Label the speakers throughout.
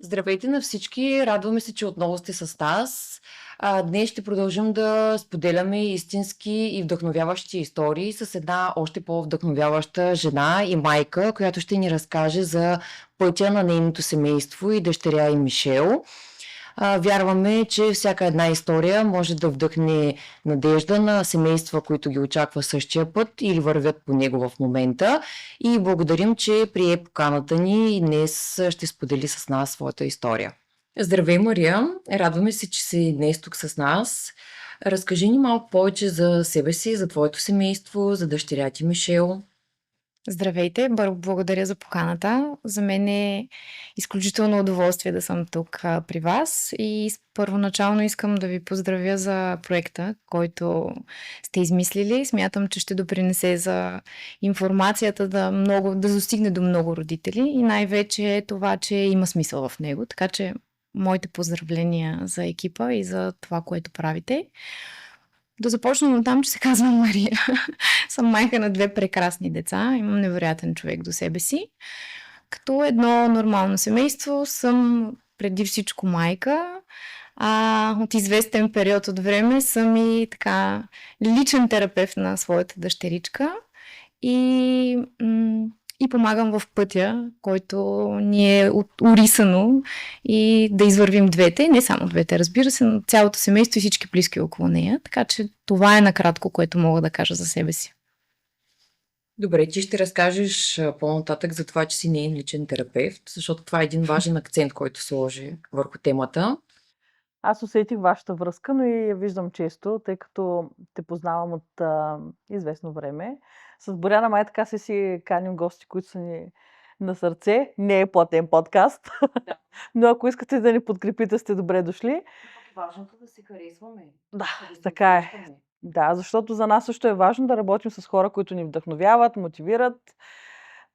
Speaker 1: Здравейте на всички! Радваме се, че отново сте с нас. Днес ще продължим да споделяме истински и вдъхновяващи истории с една още по-вдъхновяваща жена и майка, която ще ни разкаже за пътя на нейното семейство и дъщеря и Мишел. Вярваме, че всяка една история може да вдъхне надежда на семейства, които ги очаква същия път или вървят по него в момента. И благодарим, че прие поканата ни и днес ще сподели с нас своята история. Здравей, Мария! Радваме се, че си днес тук с нас. Разкажи ни малко повече за себе си, за твоето семейство, за дъщеря ти Мишел.
Speaker 2: Здравейте, благодаря за поканата. За мен е изключително удоволствие да съм тук при вас и първоначално искам да ви поздравя за проекта, който сте измислили. Смятам, че ще допринесе за информацията да достигне до много родители и най-вече това, че има смисъл в него. Така че моите поздравления за екипа и за това, което правите. Да започнем от там, че се казвам Мария. Съм майка на 2 прекрасни деца. Имам невероятен човек до себе си. Като едно нормално семейство съм преди всичко майка. От известен период от време съм и така личен терапевт на своята дъщеричка. И помагам в пътя, който ни е урисано и да извървим двете, не само двете, разбира се, но цялото семейство и всички близки около нея. Така че това е накратко, което мога да кажа за себе си.
Speaker 1: Добре, ти ще разкажеш по-нататък за това, че си неин личен терапевт, защото това е един важен акцент, който се сложи върху темата.
Speaker 3: Аз усетих вашата връзка, но и я виждам често, тъй като те познавам от известно време. С Боряна май така си каним гости, които са ни на сърце. Не е платен подкаст,
Speaker 1: Да.
Speaker 3: но ако искате да ни подкрепите, сте добре дошли.
Speaker 1: Важното да се харесваме.
Speaker 3: Да,
Speaker 1: Да се
Speaker 3: така е.
Speaker 1: усещаме.
Speaker 3: Да, защото за нас също е важно да работим с хора, които ни вдъхновяват, мотивират.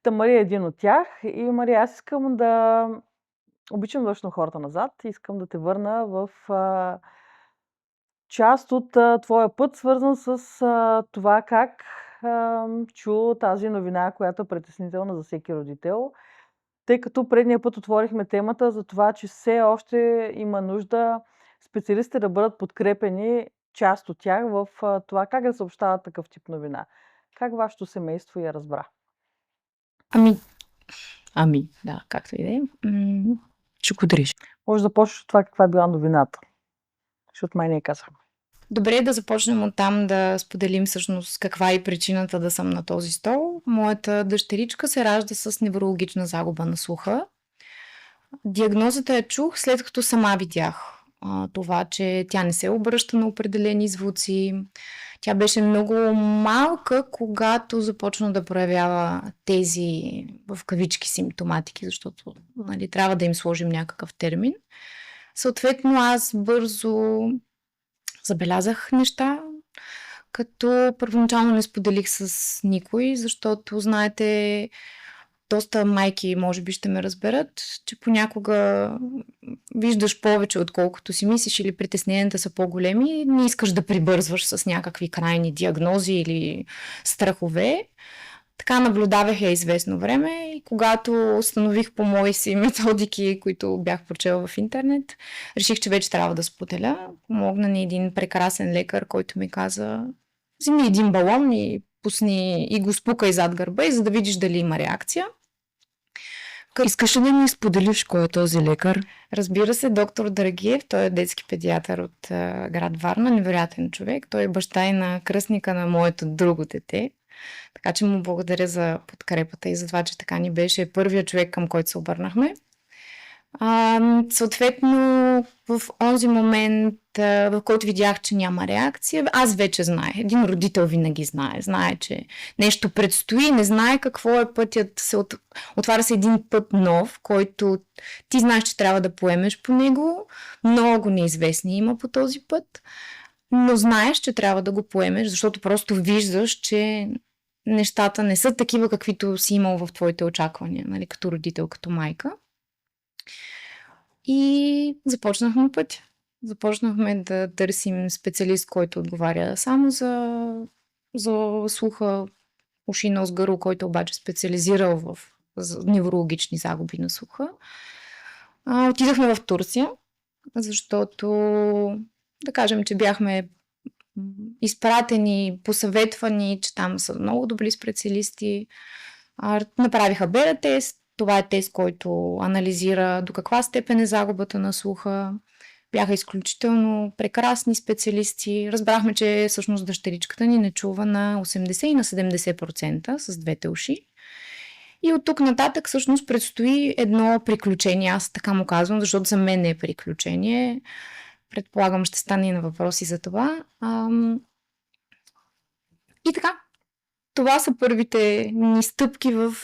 Speaker 3: Та Мария е един от тях. И Мария, аз искам да обичам да връщам хората назад. Искам да те върна в част от твоя път, свързан с това как чу тази новина, която е притеснителна за всеки родител. Тъй като предния път отворихме темата за това, че все още има нужда специалистите да бъдат подкрепени, част от тях, в това как да съобщават такъв тип новина. Как вашето семейство я разбра?
Speaker 2: Да, както и да е. Ще подриш.
Speaker 3: Може да почнеш от това каква е била новината, защото май не я казахме.
Speaker 2: Добре, да започнем от там да споделим всъщност каква е причината да съм на този стол. Моята дъщеричка се ражда с неврологична загуба на слуха. Диагнозата я чух след като сама видях това, че тя не се обръща на определени звуци. Тя беше много малка, когато започна да проявява тези в кавички симптоматики, защото трябва да им сложим някакъв термин. Съответно, аз бързо забелязах неща, като първоначално не споделих с никой, защото, знаете, доста майки може би ще ме разберат, че понякога виждаш повече отколкото си мислиш или притесненията са по-големи и не искаш да прибързваш с някакви крайни диагнози или страхове. Така наблюдавах я известно време и когато установих по мои си методики, които бях прочела в интернет, реших, че вече трябва да споделя. Помогна ни един прекрасен лекар, който ми каза: вземи един балон и пусни и го спукай зад гърба, и за да видиш дали има реакция.
Speaker 1: Искаш ли да ми споделиш кой е този лекар?
Speaker 2: Разбира се, доктор Драгиев, той е детски педиатър от град Варна, невероятен човек. Той е баща и на кръстника на моето друго дете. Така че му благодаря за подкрепата и за това, че така ни беше първият човек, към който се обърнахме. Съответно, в онзи момент, в който видях, че няма реакция, аз вече знаех. Един родител винаги знае. Знае, че нещо предстои, не знае какво е пътят. Отваря се един път нов, който ти знаеш, че трябва да поемеш по него. Много неизвестни има по този път, но знаеш, че трябва да го поемеш, защото просто виждаш, че нещата не са такива, каквито си имал в твоите очаквания, нали, като родител, като майка. И започнахме пътя. Започнахме да търсим специалист, който отговаря само за слуха, уши, нос, гърло, който обаче специализирал в неврологични загуби на слуха. Отидахме в Турция, защото да кажем, че бяхме изпратени, посъветвани, че там са много добри специалисти. Направиха бета тест. Това е тест, който анализира до каква степен е загубата на слуха. Бяха изключително прекрасни специалисти. Разбрахме, че всъщност дъщеричката ни не чува на 80 и на 70% с двете уши. И от тук нататък всъщност предстои едно приключение. Аз така му казвам, защото за мен не е приключение. Предполагам, ще стане и на въпроси за това. И така, това са първите ни стъпки в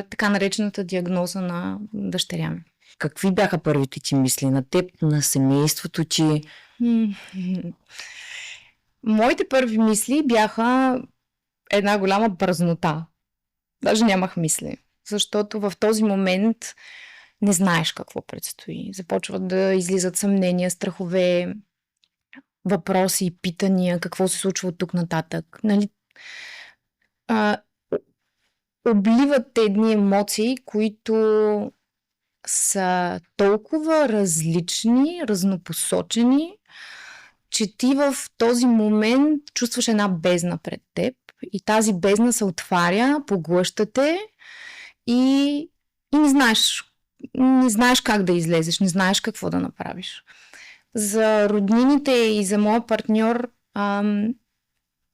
Speaker 2: така наречената диагноза на дъщеря ми.
Speaker 1: Какви бяха първите ти мисли на теб, на семейството ти?
Speaker 2: Моите първи мисли бяха една голяма празнота. Даже нямах мисли. Защото в този момент не знаеш какво предстои. Започват да излизат съмнения, страхове, въпроси, питания, какво се случва от тук нататък. Нали? Обливат едни емоции, които са толкова различни, разнопосочени, че ти в този момент чувстваш една бездна пред теб и тази бездна се отваря, поглъща те и не знаеш как да излезеш, не знаеш какво да направиш. За роднините и за моя партньор,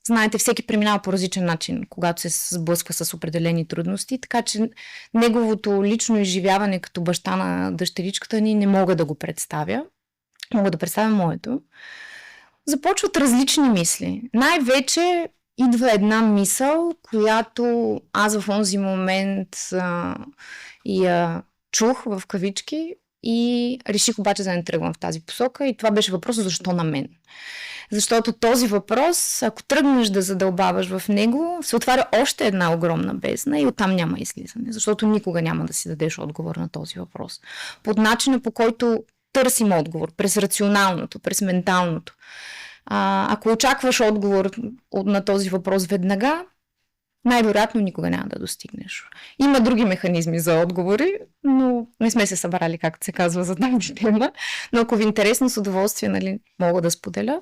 Speaker 2: знаете, всеки преминава по различен начин, когато се сблъсква с определени трудности, така че неговото лично изживяване като баща на дъщеричката ни не мога да го представя. Мога да представя моето. Започват различни мисли. Най-вече идва една мисъл, която аз в онзи момент я чух в кавички и реших обаче да не тръгвам в тази посока и това беше въпросът защо на мен. Защото този въпрос, ако тръгнеш да задълбаваш в него, се отваря още една огромна бездна и оттам няма излизане. Защото никога няма да си дадеш отговор на този въпрос. Под начина, по който търсим отговор, през рационалното, през менталното. Ако очакваш отговор на този въпрос веднага, най-вероятно никога няма да достигнеш. Има други механизми за отговори, но не сме се събрали, както се казва, за тази тема. Но ако ви е интересно, с удоволствие, нали, мога да споделя.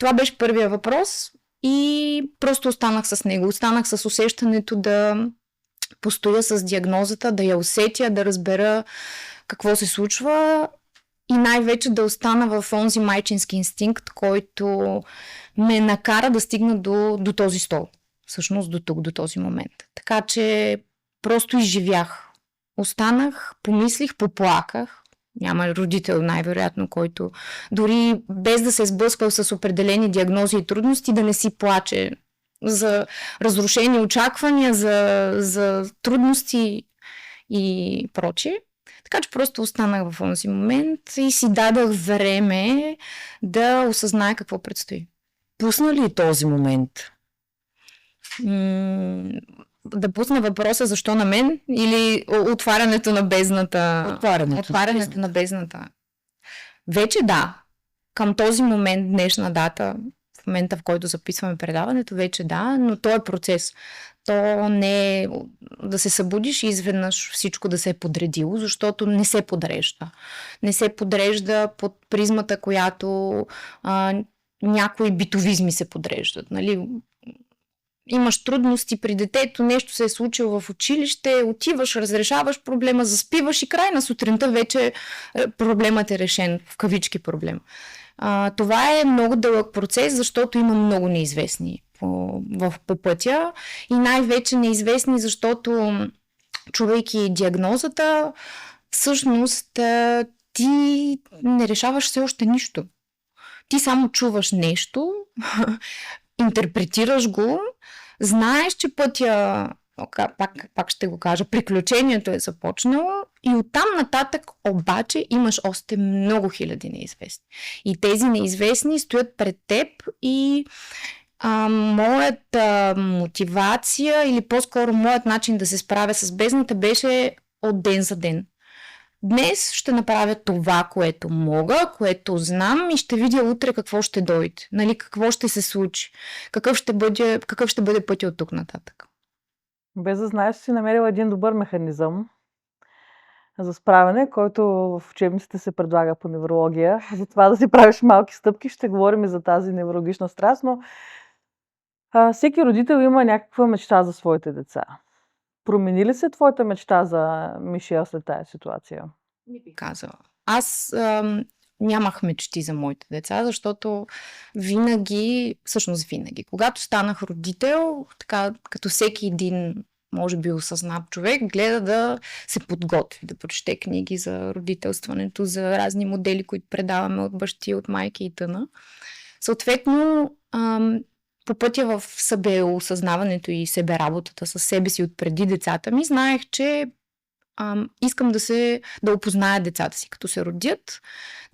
Speaker 2: Това беше първия въпрос и просто останах с него. Останах с усещането да постоя с диагнозата, да я усетя, да разбера какво се случва и най-вече да остана в онзи майчински инстинкт, който ме накара да стигна до този стол. Всъщност до тук, до този момент. Така че просто изживях. Останах, помислих, поплаках. Няма родител, най-вероятно, който дори без да се е сблъскал с определени диагнози и трудности, да не си плаче за разрушени очаквания, за трудности и прочие. Така че просто останах в този момент и си дадах време да осъзная какво предстои.
Speaker 1: Пусна ли този момент?
Speaker 2: Да пусна въпроса защо на мен или отварянето на бездната? Отварянето на бездната. Вече да. Към този момент, днешна дата, в момента в който записваме предаването, вече да, но то е процес. То не е да се събудиш и изведнъж всичко да се е подредило, защото не се подрежда. Не се подрежда под призмата, която някои битовизми се подреждат. Нали? Имаш трудности при детето, нещо се е случило в училище, отиваш, разрешаваш проблема, заспиваш и край на сутринта вече проблемът е решен, в кавички проблем. Това е много дълъг процес, защото има много неизвестни по пътя и най-вече неизвестни, защото чувайки диагнозата, всъщност ти не решаваш все още нищо. Ти само чуваш нещо, интерпретираш го, знаеш, че пътя, пак ще го кажа, приключението е започнало и оттам нататък обаче имаш още много хиляди неизвестни. И тези неизвестни стоят пред теб и моята мотивация или по-скоро моят начин да се справя с бездната беше от ден за ден. Днес ще направя това, което мога, което знам и ще видя утре какво ще дойде. Нали, какво ще се случи. Какъв ще бъде пътя от тук нататък.
Speaker 3: Без да знаеш, си намерила един добър механизъм. за справяне, който в учебниците се предлага по неврология. За това да си правиш малки стъпки. Ще говорим и за тази неврологична страст, но всеки родител има някаква мечта за своите деца. Промени ли се твоята мечта за Мишел след тази ситуация?
Speaker 2: Не би казала. Аз нямах мечти за моите деца, защото винаги, когато станах родител, така като всеки един, може би осъзнат човек, гледа да се подготви, да прочете книги за родителстването, за разни модели, които предаваме от бащи, от майки и т.н. Съответно, по пътя в събеосъзнаването и себеработата с себе си от преди децата ми, знаех, че искам да опозная децата си, като се родят,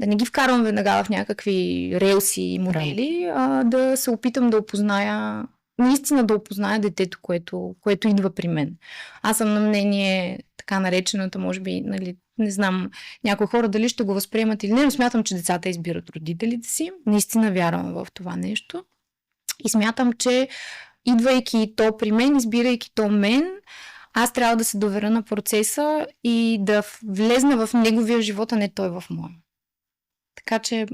Speaker 2: да не ги вкарвам веднага в някакви релси и модели, а да се опитам да опозная, наистина да опозная детето, което идва при мен. Аз съм на мнение, така наречената, може би, нали, не знам, някои хора дали ще го възприемат или не, но смятам, че децата избират родителите си. Наистина вярвам в това нещо. И смятам, че идвайки то при мен, избирайки то мен, аз трябва да се доверя на процеса и да влезна в неговия живот, а не той в моя. Така че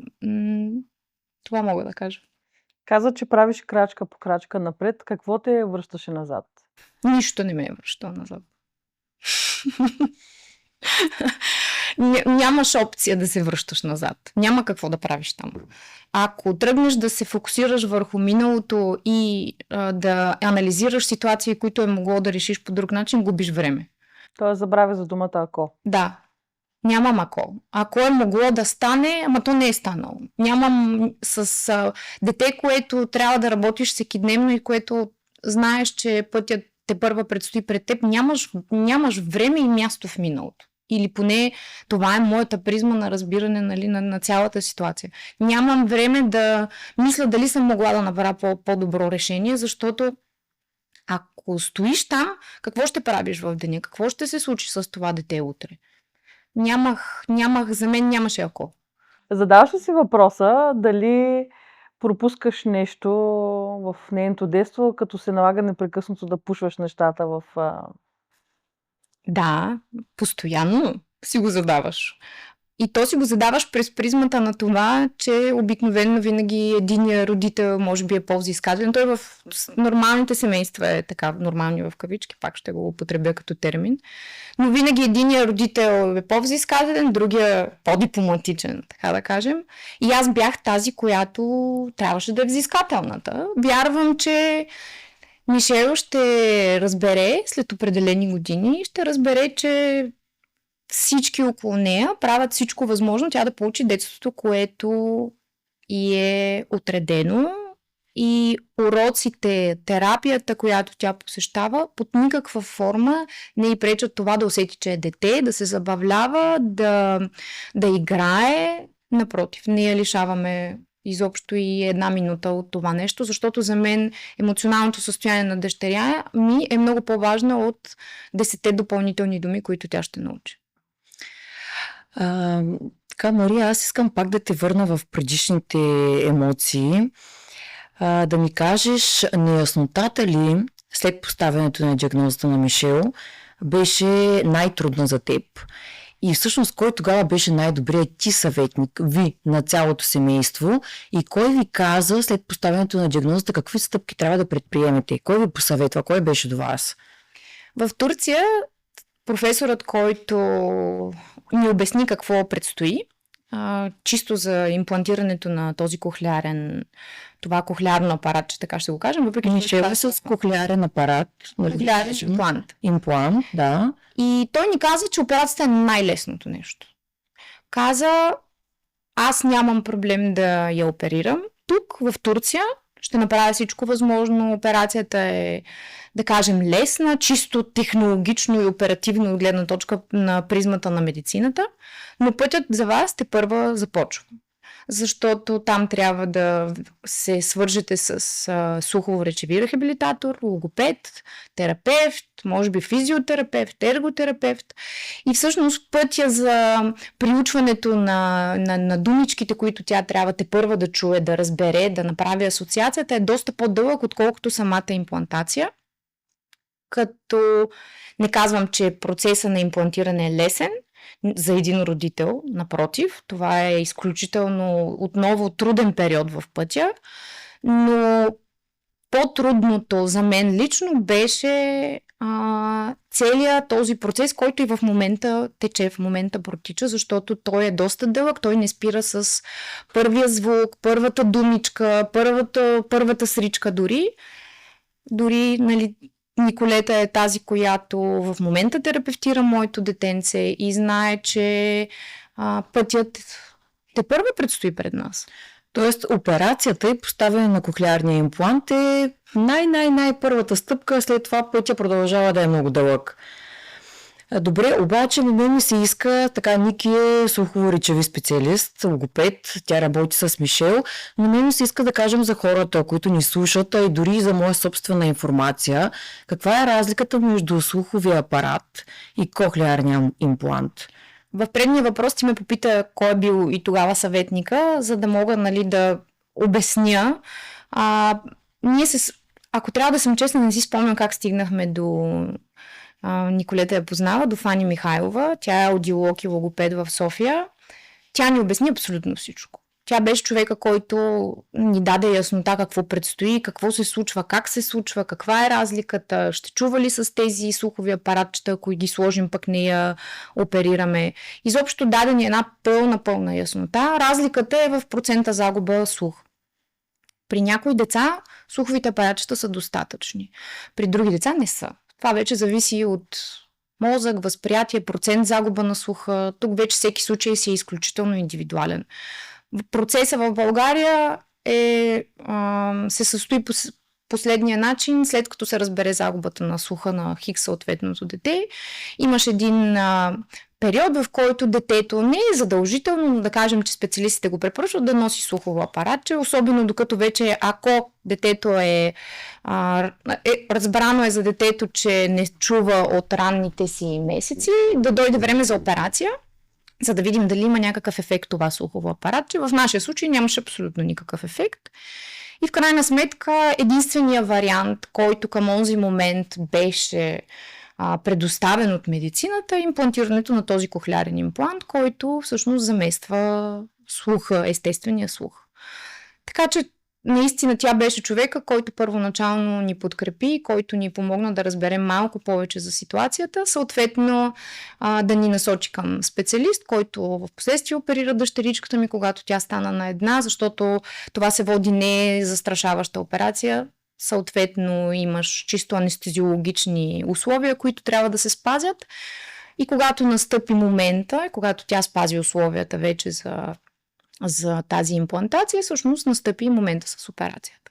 Speaker 2: това мога да кажа.
Speaker 3: Каза, че правиш крачка по крачка напред. Какво те връщаше назад?
Speaker 2: Нищо не ме е връщало назад. Нямаш опция да се връщаш назад. Няма какво да правиш там. Ако тръгнеш да се фокусираш върху миналото и да анализираш ситуации, които е могло да решиш по друг начин, губиш време.
Speaker 3: Тоест забравя за думата ако.
Speaker 2: Да. Нямам ако. Ако е могло да стане, ама то не е станало. Нямам с дете, което трябва да работиш всекидневно и което знаеш, че пътят те първа предстои пред теб. Нямаш време и място в миналото. Или поне това е моята призма на разбиране, нали, на цялата ситуация. Нямам време да мисля дали съм могла да направя по-добро решение, защото ако стоиш там, какво ще правиш в деня? Какво ще се случи с това дете утре? За мен нямаше ако.
Speaker 3: Задаваш ли си въпроса дали пропускаш нещо в нейното детство, като се налага непрекъснато да пушваш нещата в...
Speaker 2: Да, постоянно си го задаваш. И то си го задаваш през призмата на това, че обикновено винаги единият родител може би е по-взискателен. Той в нормалните семейства е така, нормални в кавички, пак ще го употребя като термин. Но винаги единият родител е по-взискателен, другия по-дипломатичен, така да кажем. И аз бях тази, която трябваше да е взискателната. Вярвам, че Мишел ще разбере след определени години, ще разбере, че всички около нея правят всичко възможно тя да получи детството, което й е отредено, и уроците, терапията, която тя посещава, под никаква форма не й пречат това да усети, че е дете, да се забавлява, да играе. Напротив, не я лишаваме изобщо и една минута от това нещо, защото за мен емоционалното състояние на дъщеря ми е много по-важно от 10 допълнителни думи, които тя ще научи.
Speaker 1: Така, Мария, аз искам пак да те върна в предишните емоции. Да ми кажеш, неяснотата ли след поставянето на диагнозата на Мишел беше най-трудна за теб? И всъщност кой тогава беше най-добрият ти съветник, ви, на цялото семейство? И кой ви каза след поставянето на диагнозата какви стъпки трябва да предприемете? Кой ви посъветва? Кой беше до вас?
Speaker 2: В Турция професорът, който ни обясни какво предстои, чисто за имплантирането на този това кохлеарно апаратче, така ще го кажем. Въпреки
Speaker 1: Мишел е с кохлеарен апарат.
Speaker 2: Кохлеарен имплант.
Speaker 1: Имплант, да.
Speaker 2: И той ни каза, че операцията е най-лесното нещо. Каза, аз нямам проблем да я оперирам. Тук, в Турция, ще направя всичко възможно. Операцията е, да кажем, лесна, чисто технологично и оперативно от гледна точка на призмата на медицината, но пътят за вас тепърва започва. Защото там трябва да се свържете с слухово-речеви рехабилитатор, логопед, терапевт, може би физиотерапевт, ерготерапевт. И всъщност пътя за приучването на думичките, които тя трябва тепърва да чуе, да разбере, да направи асоциацията, е доста по-дълъг, отколкото самата имплантация. Като не казвам, че процесът на имплантиране е лесен, за един родител. Напротив, това е изключително отново труден период в пътя, но по-трудното за мен лично беше целият този процес, който и в момента тече, в момента протича, защото той е доста дълъг, той не спира с първия звук, първата думичка, първата сричка дори. Дори, нали, Николета е тази, която в момента терапевтира моето детенце и знае, че пътят тепърва предстои пред нас.
Speaker 1: Тоест, операцията и поставяне на кохлеарния имплант е най-първата стъпка, след това пътя продължава да е много дълъг. Добре, обаче на мен ми се иска, така Ники е слухово-речеви специалист, логопед, тя работи с Мишел, но мен ми се иска да кажем за хората, които ни слушат, а и дори за моя собствена информация, каква е разликата между слуховия апарат и кохлеарния имплант?
Speaker 2: В предния въпрос ти ме попита кой е бил и тогава съветника, за да мога, нали, да обясня. Ако трябва да съм честна, не си спомням как стигнахме до... Николета я познава, до Фани Михайлова. Тя е аудиолог и логопед в София. Тя ни обясни абсолютно всичко. Тя беше човека, който ни даде яснота какво предстои, какво се случва, как се случва, каква е разликата, ще чува ли с тези слухови апаратчета, ако ги сложим, пък не я оперираме. Изобщо даде ни една пълна яснота. Разликата е в процента загуба слух. При някои деца слуховите апаратчета са достатъчни. При други деца не са. Това вече зависи от мозък, възприятие, процент загуба на слуха. Тук вече всеки случай си е изключително индивидуален. Процесът в България се състои по последния начин, след като се разбере загубата на слуха на Хикс съответното дете. Имаш един период, в който детето не е задължително, но да кажем, че специалистите го препоръчват да носи слухово апаратче, особено докато вече, ако детето разбрано е за детето, че не чува от ранните си месеци, да дойде време за операция, за да видим дали има някакъв ефект това слухово апаратче. В нашия случай нямаше абсолютно никакъв ефект. И в крайна сметка единственият вариант, който към онзи момент беше предоставен от медицината, е имплантирането на този кохлеарен имплант, който всъщност замества слуха, естествения слух. Така че наистина тя беше човека, който първоначално ни подкрепи, който ни помогна да разберем малко повече за ситуацията, съответно да ни насочи към специалист, който в последствие оперира дъщеричката ми, когато тя стана на една, защото това се води не застрашаваща операция. Съответно имаш чисто анестезиологични условия, които трябва да се спазят. И когато настъпи момента, когато тя спази условията вече за тази имплантация, всъщност настъпи и момента с операцията.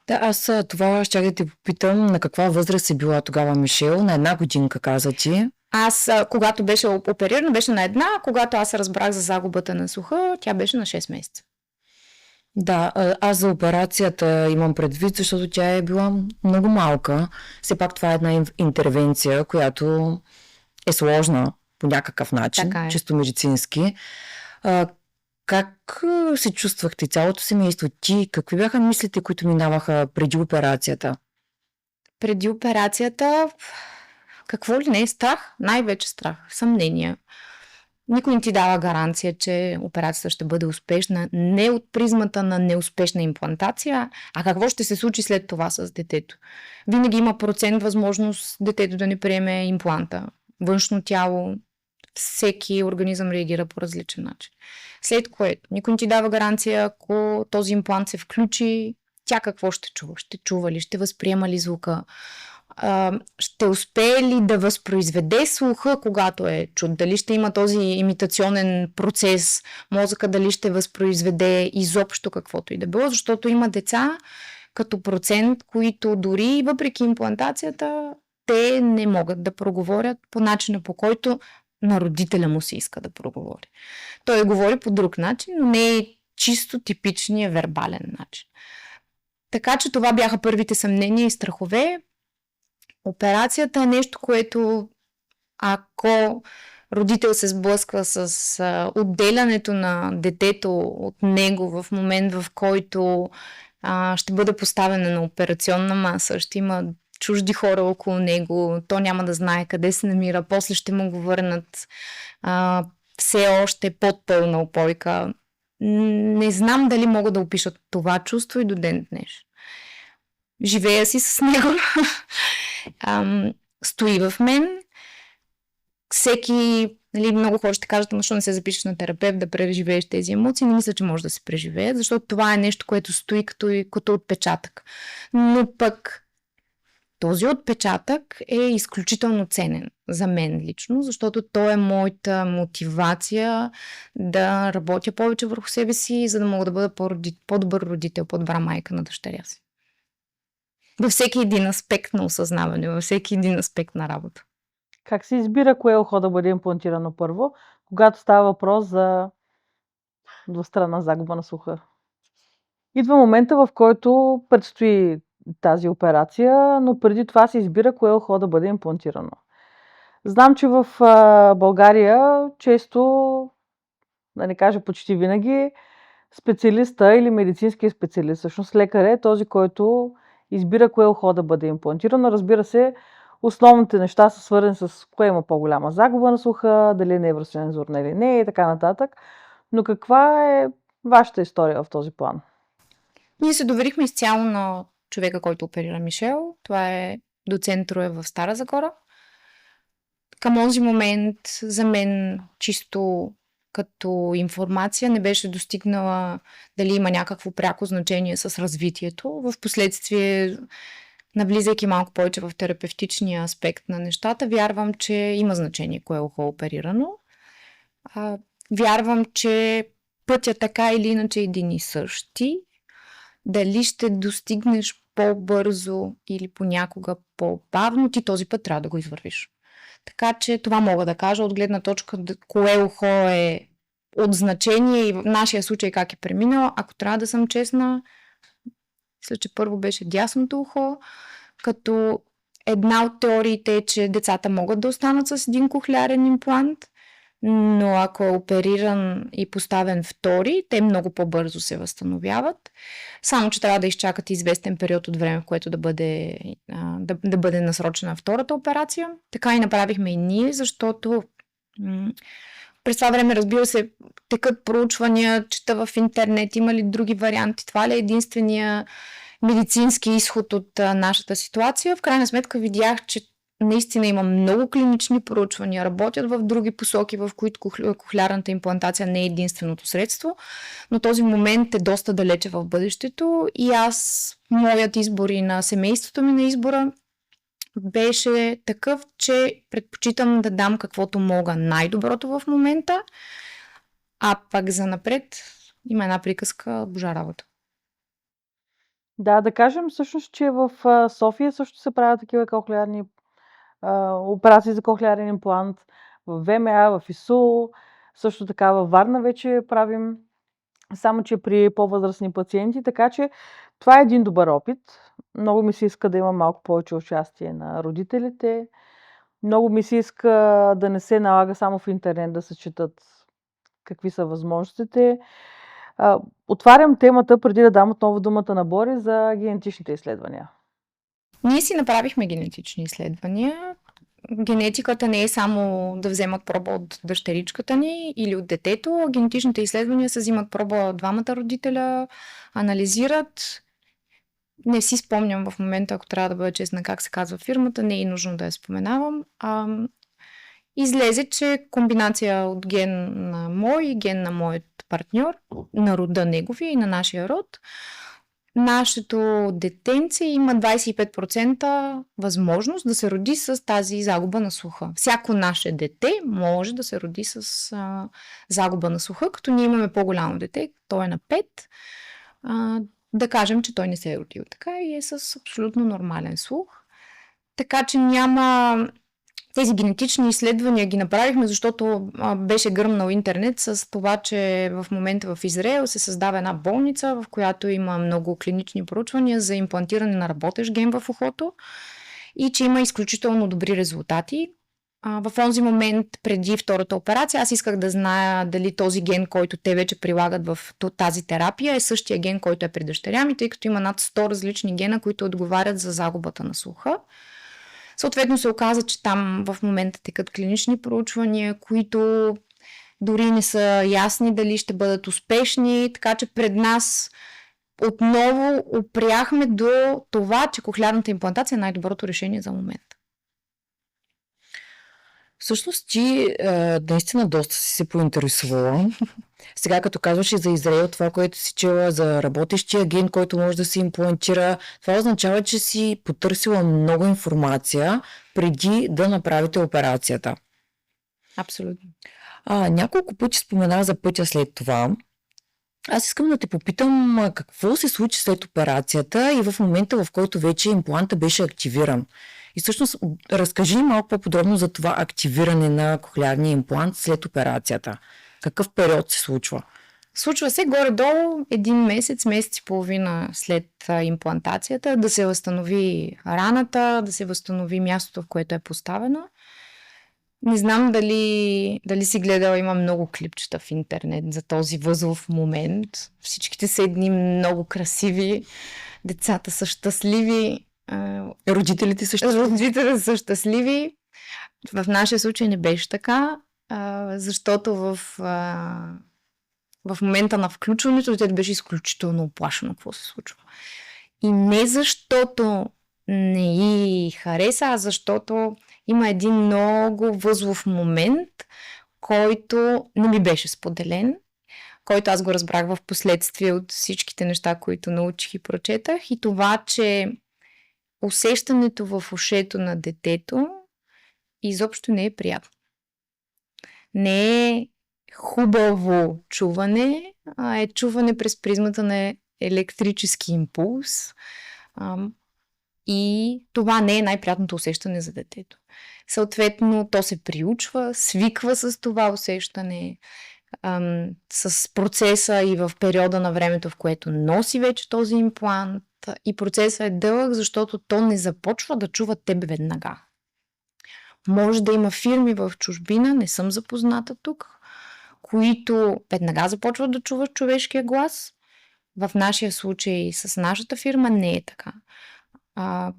Speaker 1: Да, аз това щях да те попитам на каква възраст е била тогава Мишел. На 1 годинка, каза ти.
Speaker 2: Аз, когато беше оперирана, беше на 1, когато аз разбрах за загубата на слуха, тя беше на 6 месеца.
Speaker 1: Да, аз за операцията имам предвид, защото тя е била много малка. Все пак това е една интервенция, която е сложна по някакъв начин, чисто медицински. Как се чувствахте, цялото семейство? Ти, какви бяха мислите, които минаваха преди операцията?
Speaker 2: Преди операцията, какво ли не е страх? Най-вече страх, съмнения. Никой не ти дава гаранция, че операцията ще бъде успешна, не от призмата на неуспешна имплантация, а какво ще се случи след това с детето. Винаги има процент възможност детето да не приеме импланта. Външно тяло, всеки организъм реагира по различен начин. След което никой не ти дава гаранция, ако този имплант се включи, тя какво ще чува? Ще чува ли? Ще възприема ли звука? Ще успее ли да възпроизведе слуха, когато е чут? Дали ще има този имитационен процес, мозъка дали ще възпроизведе изобщо каквото и да било, защото има деца като процент, които дори въпреки имплантацията, те не могат да проговорят по начина, по който на родителя му се иска да проговори. Той говори по друг начин, но не е чисто типичния вербален начин. Така че това бяха първите съмнения и страхове. Операцията е нещо, което ако родител се сблъсква с отделянето на детето от него в момент, в който ще бъде поставена на операционна маса, ще има чужди хора около него, то няма да знае къде се намира, после ще му го върнат все още под пълна упойка. Не знам дали мога да опиша това чувство и до ден днес. Живея си с него. Стои в мен. Всеки, нали, много хора ще кажат, защо не се запишеш на терапевт да преживееш тези емоции. Не мисля, че може да се преживеят, защото това е нещо, което стои като отпечатък. Но пък този отпечатък е изключително ценен за мен лично, защото той е моята мотивация да работя повече върху себе си, за да мога да бъда по-добър родител, по-добра майка на дъщеря си. Във всеки един аспект на осъзнаване, във всеки един аспект на работа.
Speaker 3: Как се избира кое ухо да бъде имплантирано първо, когато става въпрос за двустранна загуба на слуха? Идва момента, в който предстои тази операция, но преди това се избира кое ухо да бъде имплантирано. Знам, че в България често, да не кажа почти винаги, специалиста или медицинския специалист, всъщност лекар е този, който избира кое ухо да бъде имплантирано. Разбира се, основните неща са свързани с кое има по-голяма загуба на слуха, дали е невросензорна или не и така нататък. Но каква е вашата история в този план?
Speaker 2: Ние се доверихме изцяло на човека, който оперира Мишел. Това е доцент Руев в Стара Загора. Към този момент за мен чисто като информация не беше достигнала дали има някакво пряко значение с развитието. В последствие, навлизайки малко повече в терапевтичния аспект на нещата, вярвам, че има значение кое ухо е оперирано. Вярвам, че пътя така или иначе е един и същи. Дали ще достигнеш по-бързо или понякога по-бавно, ти този път трябва да го извървиш. Така че това мога да кажа от гледна точка кое ухо е от значение и в нашия случай как е преминала. Ако трябва да съм честна, мисля, че първо беше дясното ухо, като една от теориите е, че децата могат да останат с един кохлеарен имплант, но ако е опериран и поставен втори, те много по-бързо се възстановяват. Само, че трябва да изчакат известен период от време, в което да бъде насрочена втората операция. Така и направихме и ние, защото през това време, разбира се, текат проучвания, чета в интернет, има ли други варианти. Това ли е единствения медицински изход от нашата ситуация? В крайна сметка видях, че наистина има много клинични проучвания, работят в други посоки, в които кохлеарната имплантация не е единственото средство, но този момент е доста далече в бъдещето и моят избор и на семейството ми на избора беше такъв, че предпочитам да дам каквото мога най-доброто в момента, а пък за напред има една приказка, божа работа.
Speaker 3: Да кажем всъщност, че в София също се правят такива кохлеарни операции за кохлеарен имплант, в ВМА, в ИСУ, също така във Варна вече правим, само че при по-възрастни пациенти, така че това е един добър опит. Много ми се иска да има малко повече участие на родителите. Много ми се иска да не се налага само в интернет да се четат какви са възможностите. Отварям темата, преди да дам отново думата на Бори, за генетичните изследвания.
Speaker 2: Ние си направихме генетични изследвания. Генетиката не е само да вземат проба от дъщеричката ни или от детето. Генетичните изследвания се взимат проба от двамата родителя, анализират. Не си спомням в момента, ако трябва да бъда честна, как се казва фирмата, не е нужно да я споменавам. Излезе, че комбинация от ген на мой и ген на моят партньор, на рода неговия и на нашия род, нашето детенце има 25% възможност да се роди с тази загуба на слуха. Всяко наше дете може да се роди с загуба на слуха, като ние имаме по-голямо дете, той е на 5. Да кажем, че той не се е родил така и е с абсолютно нормален слух. Така че няма... Тези генетични изследвания ги направихме, защото беше гръмнал интернет с това, че в момента в Израел се създава една болница, в която има много клинични проучвания за имплантиране на работещ ген в ухото и че има изключително добри резултати. В онзи момент, преди втората операция, аз исках да зная дали този ген, който те вече прилагат в тази терапия, е същия ген, който е при дъщеря ми, тъй като има над 100 различни гена, които отговарят за загубата на слуха. Съответно се оказа, че там в момента текат клинични проучвания, които дори не са ясни дали ще бъдат успешни, така че пред нас отново опряхме до това, че кохлеарната имплантация е най-доброто решение за момента.
Speaker 1: Всъщност ти наистина доста си се поинтересувала. Сега като казваш и за Израел, това, което си чела за работещия ген, който може да се имплантира, това означава, че си потърсила много информация преди да направите операцията.
Speaker 2: Абсолютно.
Speaker 1: Няколко пъти спомена за пътя след това. Аз искам да те попитам какво се случи след операцията и в момента, в който вече импланта беше активиран. И всъщност разкажи малко по-подробно за това активиране на кохлеарния имплант след операцията. Какъв период се случва?
Speaker 2: Случва се горе-долу месец и половина след имплантацията да се възстанови раната, да се възстанови мястото, в което е поставено. Не знам дали си гледала, има много клипчета в интернет за този възлов момент. Всичките са едни много красиви, децата са щастливи.
Speaker 1: Родителите
Speaker 2: са щастливи. В нашия случай не беше така, защото в момента на включването детето беше изключително оплашено какво се случва. И не защото не й хареса, а защото има един много възлов момент, който не ми беше споделен, който аз го разбрах в последствие от всичките неща, които научих и прочетах. И това, че усещането в ушето на детето изобщо не е приятно. Не е хубаво чуване, а е чуване през призмата на електрически импулс. И това не е най-приятното усещане за детето. Съответно, то се приучва, свиква с това усещане, с процеса и в периода на времето, в което носи вече този имплант. И процесът е дълъг, защото то не започва да чува тебе веднага. Може да има фирми в чужбина, не съм запозната тук, които веднага започват да чуват човешкия глас. В нашия случай с нашата фирма не е така.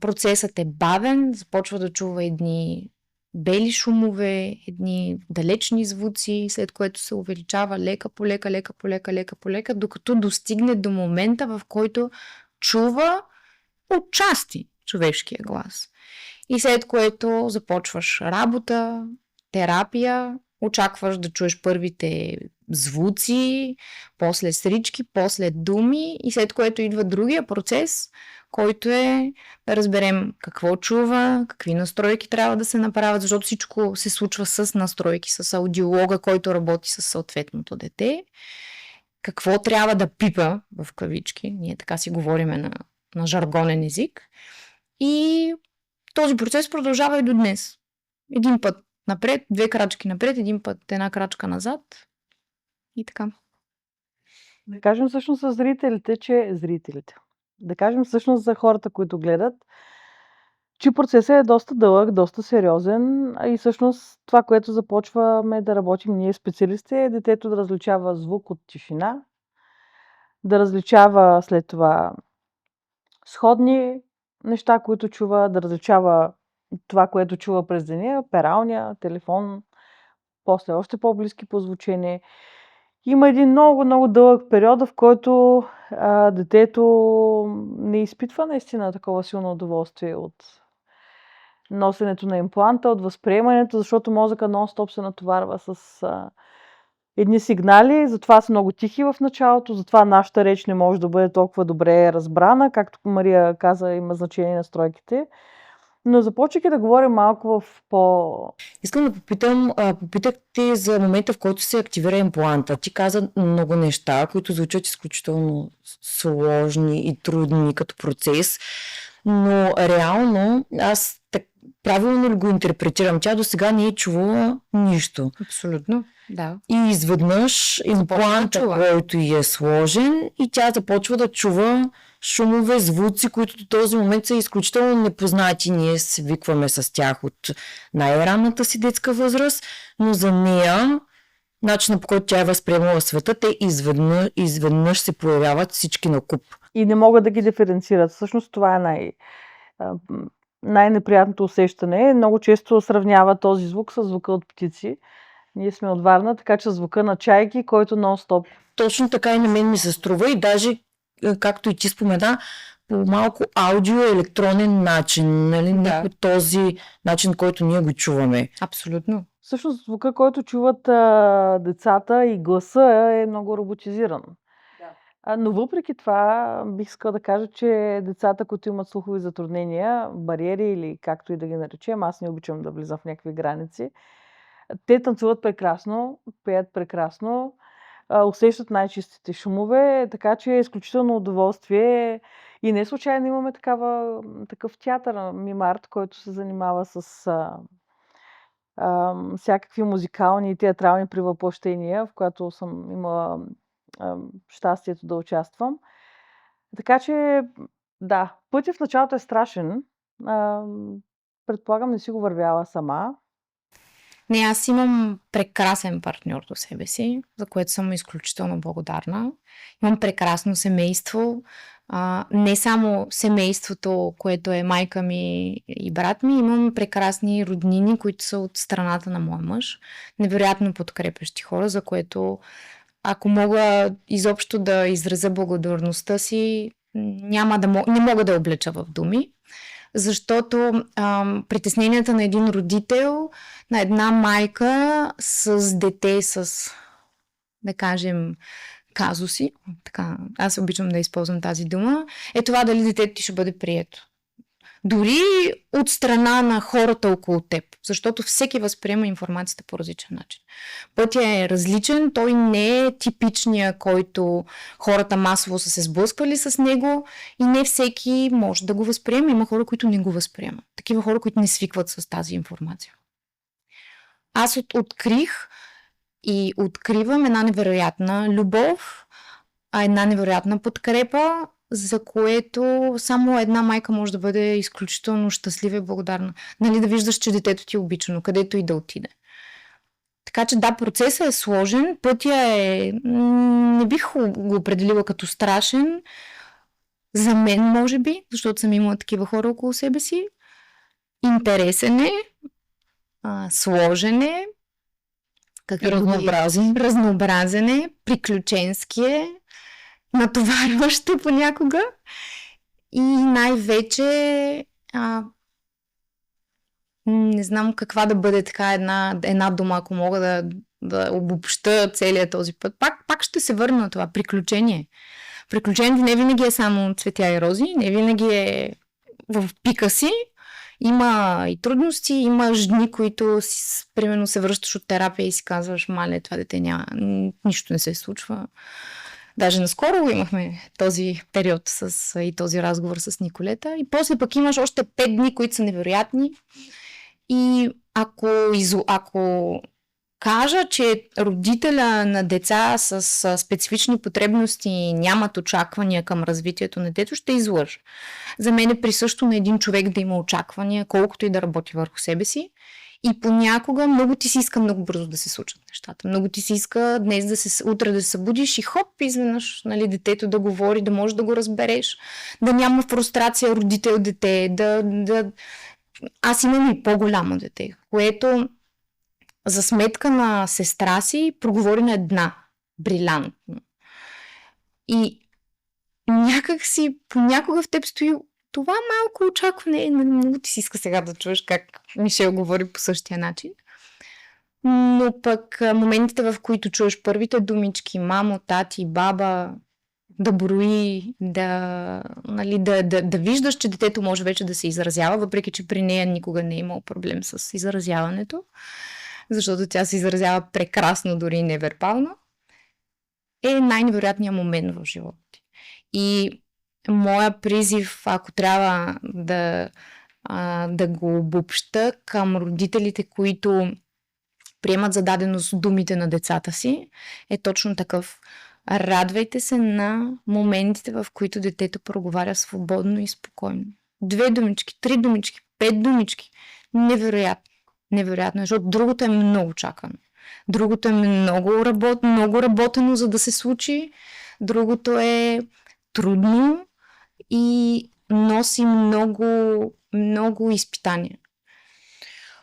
Speaker 2: Процесът е бавен, започва да чува едни бели шумове, едни далечни звуци, след което се увеличава лека по лека, докато достигне до момента, в който чува отчасти човешкия глас. И след което започваш работа, терапия, очакваш да чуеш първите звуци, после срички, после думи и след което идва другия процес, който е да разберем какво чува, какви настройки трябва да се направят, защото всичко се случва с настройки, с аудиолога, който работи с съответното дете. Какво трябва да пипа, в кавички, ние така си говориме на жаргонен език. И този процес продължава и до днес. Един път напред, 2 крачки напред, един път 1 крачка назад и така.
Speaker 3: Да кажем всъщност за зрителите. Да кажем всъщност за хората, които гледат, че процесът е доста дълъг, доста сериозен и всъщност това, което започваме да работим ние специалисти е детето да различава звук от тишина, да различава след това сходни неща, които чува, да различава това, което чува през деня, пералня, телефон, после още по-близки по звучение. Има един много, много дълъг период, в който детето не изпитва наистина такова силно удоволствие от носенето на импланта, от възприемането, защото мозъка нон-стоп се натоварва с едни сигнали, затова са много тихи в началото, затова нашата реч не може да бъде толкова добре разбрана, както Мария каза, има значение на стройките. Но започвайки да говорим малко в
Speaker 1: Искам да попитах те за момента, в който се активира импланта. Ти каза много неща, които звучат изключително сложни и трудни като процес, но реално аз правилно ли го интерпретирам? Тя до сега не е чувала нищо.
Speaker 2: Абсолютно. Да.
Speaker 1: И изведнъж импланта,
Speaker 2: чува.
Speaker 1: който й е сложен, и тя започва да чува шумове, звуци, които до този момент са изключително непознати. Ние свикваме с тях от най-ранната си детска възраст, но за нея, начинът по който тя е възприемала света, те изведнъж се появяват всички на куп.
Speaker 3: И не могат да ги диференцират. Всъщност това е най-неприятното усещане. Много често сравнява този звук с звука от птици. Ние сме от Варна, така че звука на чайки, който нон-стоп.
Speaker 1: Точно така и на мен ми се струва, и даже, както и ти спомена, по малко аудио-електронен начин, нали? Не
Speaker 2: Да.
Speaker 1: по този начин, който ние го чуваме.
Speaker 2: Абсолютно.
Speaker 3: Всъщност звука, който чуват децата, и гласа е много роботизиран. Но въпреки това бих искала да кажа, че децата, които имат слухови затруднения, бариери или както и да ги наречем, аз не обичам да влизам в някакви граници, те танцуват прекрасно, пеят прекрасно, усещат най-чистите шумове, така че е изключително удоволствие. И не случайно имаме такъв театър Мимарт, който се занимава с всякакви музикални и театрални превъплъщения, в която съм имала щастието да участвам. Така че, да, пътят в началото е страшен. Предполагам, не си го вървяла сама.
Speaker 2: Не, аз имам прекрасен партньор до себе си, за което съм изключително благодарна. Имам прекрасно семейство. Не само семейството, което е майка ми и брат ми, имам прекрасни роднини, които са от страната на моя мъж. Невероятно подкрепящи хора, за което ако мога изобщо да изразя благодарността си, не мога да я облеча в думи. Защото притесненията на един родител, на една майка с дете с, да кажем, казуси, така, аз обичам да използвам тази дума, е това дали детето ти ще бъде прието. Дори от страна на хората около теб, защото всеки възприема информацията по различен начин. Пътя е различен, той не е типичния, който хората масово са се сблъсквали с него, и не всеки може да го възприема. Има хора, които не го възприемат. Такива хора, които не свикват с тази информация. Аз открих и откривам една невероятна любов, една невероятна подкрепа, за което само една майка може да бъде изключително щастлива и благодарна. Нали, да виждаш, че детето ти е обичано, където и да отиде. Така че да, процесът е сложен, пътя е... Не бих го определила като страшен. За мен, може би, защото съм имала такива хора около себе си. Интересен е, сложен е, разнообразен е, приключенски е, натоварващо понякога, и най-вече не знам каква да бъде така една дума, ако мога да обобща целият този път. Пак ще се върна на това. Приключение. Приключението не винаги е само цветя и рози, не винаги е в пика си. Има и трудности, има дни, които примерно се връщаш от терапия и си казваш, мале, това дете нищо не се случва. Даже наскоро имахме този период и този разговор с Николета. И после пък имаш още 5 дни, които са невероятни. И ако кажа, че родителя на деца с специфични потребности нямат очаквания към развитието на детето, ще излъжа. За мен е присъщо на един човек да има очаквания, колкото и да работи върху себе си. И понякога много ти си иска много бързо да се случат нещата. Много ти се иска утре да се събудиш и хоп, изведнъж, нали, детето да говори, да можеш да го разбереш, да няма фрустрация родител-дете, Аз имам и по-голямо дете, което за сметка на сестра си проговори на една. Брилянтно. И някак си понякога в теб стои това малко очакване. Много ти си иска сега да чуеш как Мишел говори по същия начин. Но пък моментите, в които чуеш първите думички, мамо, тати, баба, да брои, да виждаш, че детето може вече да се изразява, въпреки че при нея никога не е имал проблем с изразяването, защото тя се изразява прекрасно, дори невербално, е най-невероятният момент в живота ти. И моя призив, ако трябва да го обобща към родителите, които приемат за даденост думите на децата си, е точно такъв. Радвайте се на моментите, в които детето проговаря свободно и спокойно. 2 думички, 3 думички, 5 думички. Невероятно. Невероятно, защото другото е много чакано. Другото е много работено, за да се случи. Другото е трудно и носи много изпитания.